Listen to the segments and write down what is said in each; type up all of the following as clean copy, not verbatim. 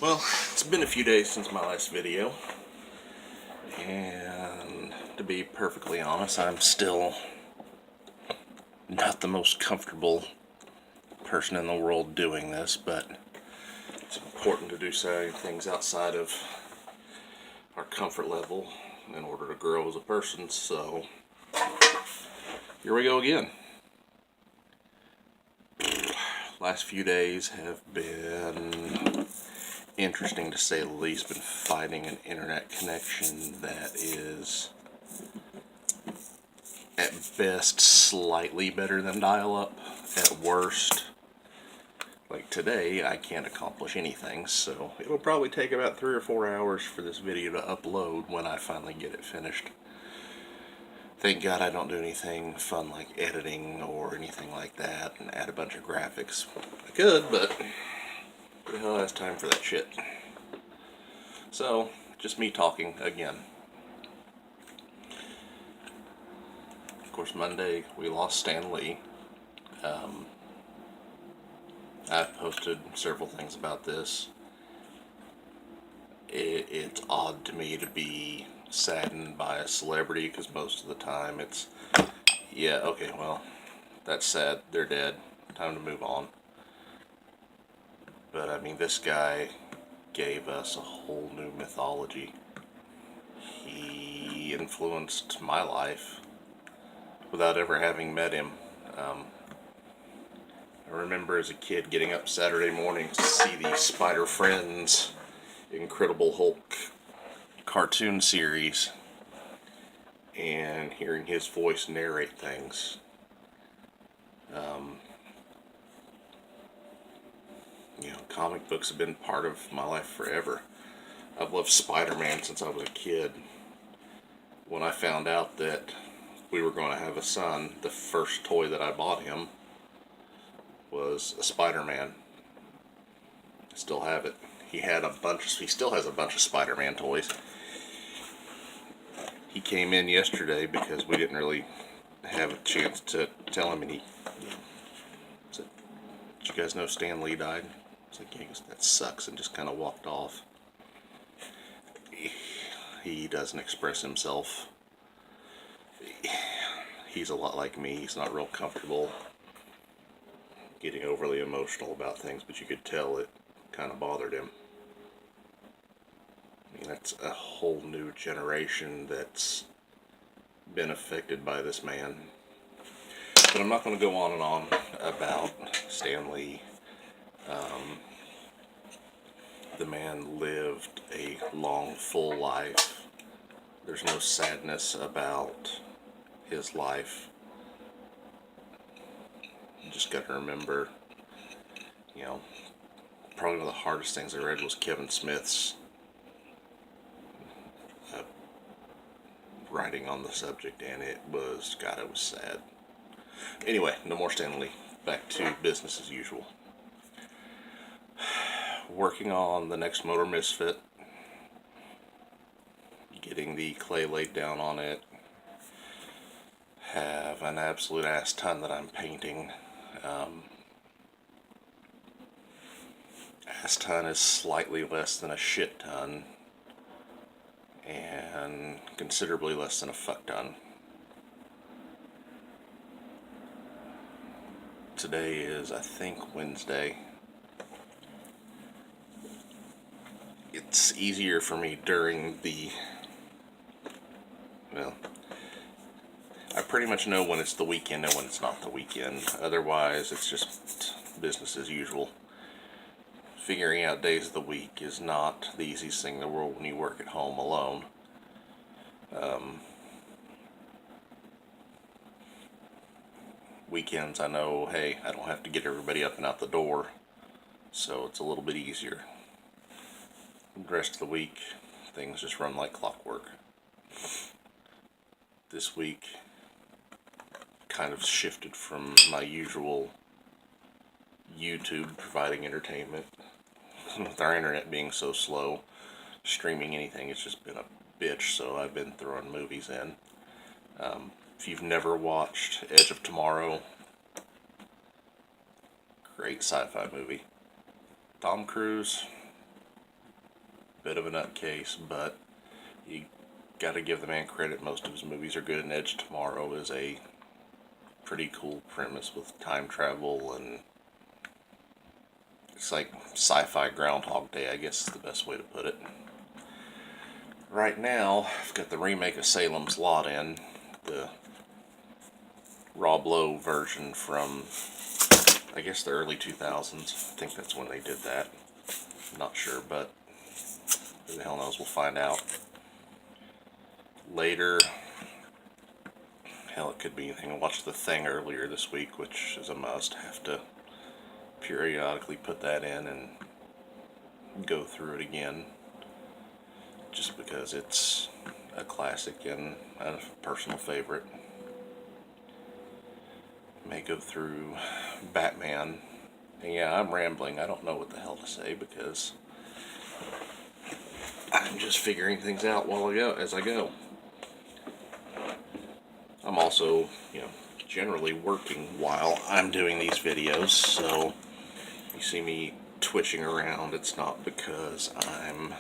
Well, it's been a few days since my last video, and to be perfectly honest, I'm still not the most comfortable person in the world doing this, but it's important to do certain things outside of our comfort level in order to grow as a person, so here we go again. Last few days have been interesting to say the least. Been finding an internet connection that is at best slightly better than dial-up, at worst, like today, I can't accomplish anything, so it'll probably take about 3 or 4 hours for this video to upload when I finally get it finished. Thank God I don't do anything fun like editing or anything like that and add a bunch of graphics. I could, but who the hell has time for that shit? So, just me talking again. Of course, Monday we lost Stan Lee. I've posted several things about this. It's odd to me to be saddened by a celebrity because most of the time it's, yeah, okay, well, that's sad. They're dead. Time to move on. But I mean, this guy gave us a whole new mythology. He influenced my life without ever having met him. I remember as a kid getting up Saturday mornings to see the Spider Friends Incredible Hulk cartoon series and hearing his voice narrate things. Comic books have been part of my life forever. I've loved Spider-Man since I was a kid. When I found out that we were going to have a son, the first toy that I bought him was a Spider-Man. I still have it. He still has a bunch of Spider-Man toys. He came in yesterday because we didn't really have a chance to tell him, and he said, "Did you guys know Stan Lee died?" I was like, "Yeah," he goes, "That sucks," and just kind of walked off. He doesn't express himself. He's a lot like me. He's not real comfortable getting overly emotional about things, but you could tell it kind of bothered him. I mean, that's a whole new generation that's been affected by this man. But I'm not going to go on and on about Stan Lee. The man lived a long, full life. There's no sadness about his life. You just got to remember, probably one of the hardest things I read was Kevin Smith's writing on the subject, and it was sad. Anyway, no more Stan Lee. Back to business as usual. Working on the next Motor Misfit, getting the clay laid down on it. Have an absolute ass ton that I'm painting. Ass ton is slightly less than a shit ton, and considerably less than a fuck ton. Today is, I think, Wednesday. It's easier for me during the, I pretty much know when it's the weekend and when it's not the weekend. Otherwise, it's just business as usual. Figuring out days of the week is not the easiest thing in the world when you work at home alone. Weekends, I know, hey, I don't have to get everybody up and out the door, so it's a little bit easier. The rest of the week, things just run like clockwork. This week kind of shifted from my usual YouTube providing entertainment. With our internet being so slow, streaming anything has just been a bitch, so I've been throwing movies in. If you've never watched Edge of Tomorrow, great sci-fi movie. Tom Cruise, bit of a nutcase, but you gotta give the man credit. Most of his movies are good, and Edge of Tomorrow is a pretty cool premise with time travel, and it's like sci-fi Groundhog Day, I guess is the best way to put it. Right now, I've got the remake of Salem's Lot in, the Rob Lowe version from, I guess, the early 2000s. I think that's when they did that. I'm not sure, but who the hell knows, we'll find out later. Hell, it could be anything. I watched The Thing earlier this week, which is a must. Have to periodically put that in and go through it again, just because it's a classic and a personal favorite. May go through Batman. And yeah, I'm rambling. I don't know what the hell to say because I'm just figuring things out as I go. I'm also, generally working while I'm doing these videos, so you see me twitching around, it's not because I'm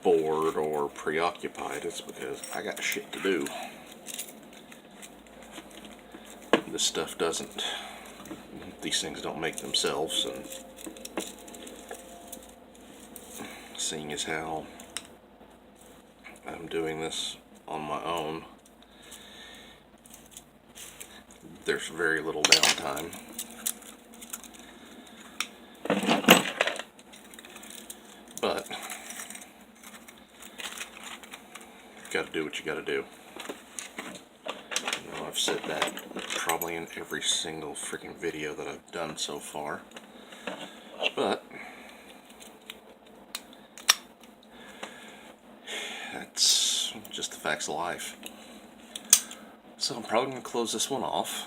bored or preoccupied, it's because I got shit to do. These things don't make themselves, and seeing as how I'm doing this on my own, there's very little downtime. But you gotta do what you gotta do. I've said that probably in every single freaking video that I've done so far. But that's just the facts of life. So I'm probably going to close this one off.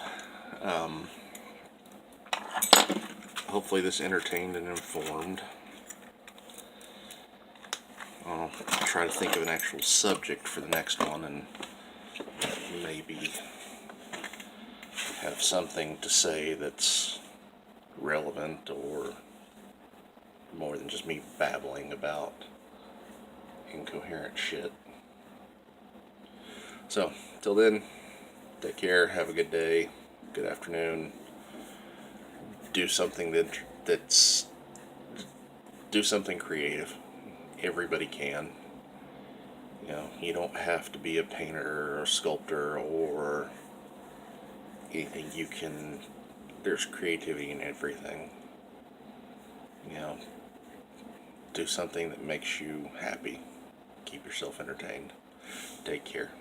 Hopefully this entertained and informed. I'll try to think of an actual subject for the next one and maybe have something to say that's relevant or more than just me babbling about incoherent shit. So, till then, take care, have a good day, good afternoon. Do something do something creative. Everybody can. You don't have to be a painter or a sculptor or anything. There's creativity in everything. Do something that makes you happy. Keep yourself entertained. Take care.